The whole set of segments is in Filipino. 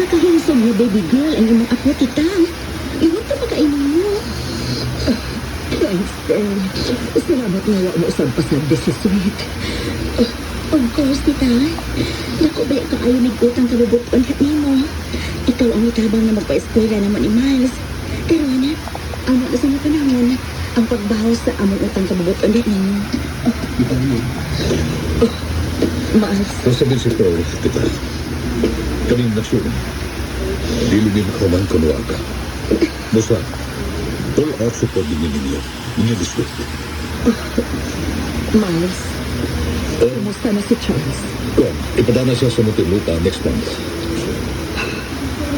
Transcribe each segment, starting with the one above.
Nakakahinsog mo, baby girl, ang imong apo, titang. Iwan ka makainin mo. Thanks, Ben. Salamat nga wa mo sa pasagde si Sweet. Of course, titang. Dako ba ka ayaw nag-utang kabubuton ka nimo? Ikaw ang itabang na magpa-eskwela naman ni Miles. Pero na, ang mga sa mga panahon, ang pagbahaw sa among utang kabubuton din ninyo. Miles, Kung sabihin si Pearl, kita, kaning nagsunan, dilugin ko man kunuwaga. Basta, all out support din ninyo. Ninyo diswit. Miles, kumusta na si Charles? Kung, ipadana siya sa Muntinlupa next month.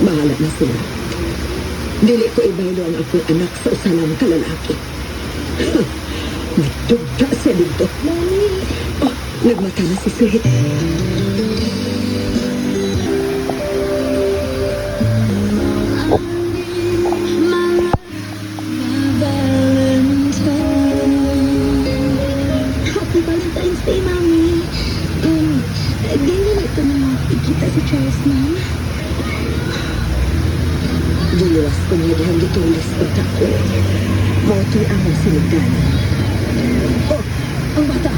Bahala na sila. Dili ko ibaylo ang akong anak sa usalang kalalaki. Nagdugda siya dito. Mami! Oh, nagmata na si Sweet. Happy Valentine's Day, Mami. Ganyan ito na makikita si Charles, Ma'am. Diluwas ko niya dihang gitulis pagka ko. Mauti ang mga sinigdan. Oh, ang bata.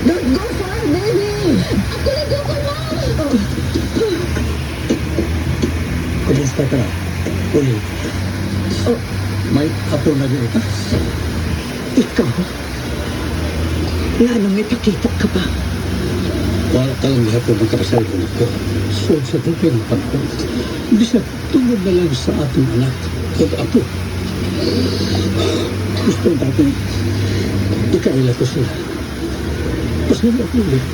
Don't go far, baby! Ako lang go ko, Ma'am! Kulis ka ka. Uli. Oh, May apo na rin ka. ikaw? Nga nang ipakita ka pa. Wala ka lang hapon ng kapasalubong ko. So sa tupin ng panahon. Bisa tungod na lang sa ating anak. Kung apo. Gusto natin ikaila ko sila. Pasal ako ulit.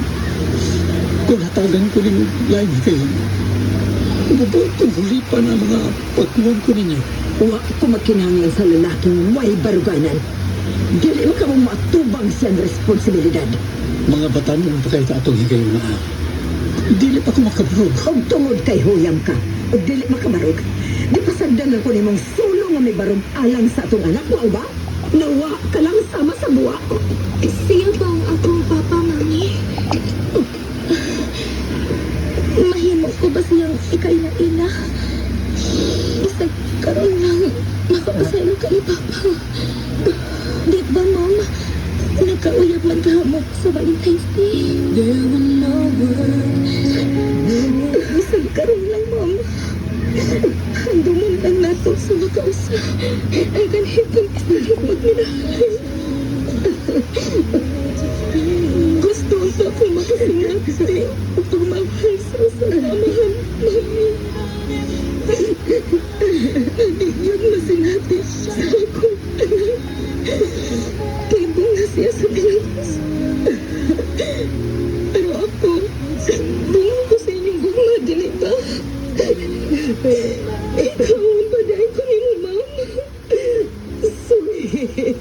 Kung hatagan ko rin lain kayo. Mabuot kong huli pa na mga pagkuhan ko ninyo. Wa ko magkinahanglan sa lalaking may baruganan. Dili mo ka mong matubang siyang responsibilidad. Mga bata mo ang pakay sa atong higayon na. Dili pa ko makabrog. Kung tungod kay huyam ka, o dili makabarog, di pasagdan ko ni mong sulo nga may barog alang sa atong anak mo, ba? Nawa ka lang sama sa buwa. Siya ba ang akong papa, Mami? Mahimo ko ba siyang ikaila-ila? Basta karoon lang, makapasaylo ka ni Papa. Di ba, Mom? Nagkauyab man kahamok sa Valentine's Day. There were no words. Basta karoon lang, Mom. Handuman lang nato sa makausa. Ang ganitong isang magminahay. Gusto ko akong makasinati o pagmamahal sa usaamahan, Mami. Hindi yun masinati sa akong anak. Kaya bunga siya sa Pinas. Pero ako, bunga ko sa inyong bunga, dili ba? Ikaw, badayin ko ni mo, Ma'am. Sweet.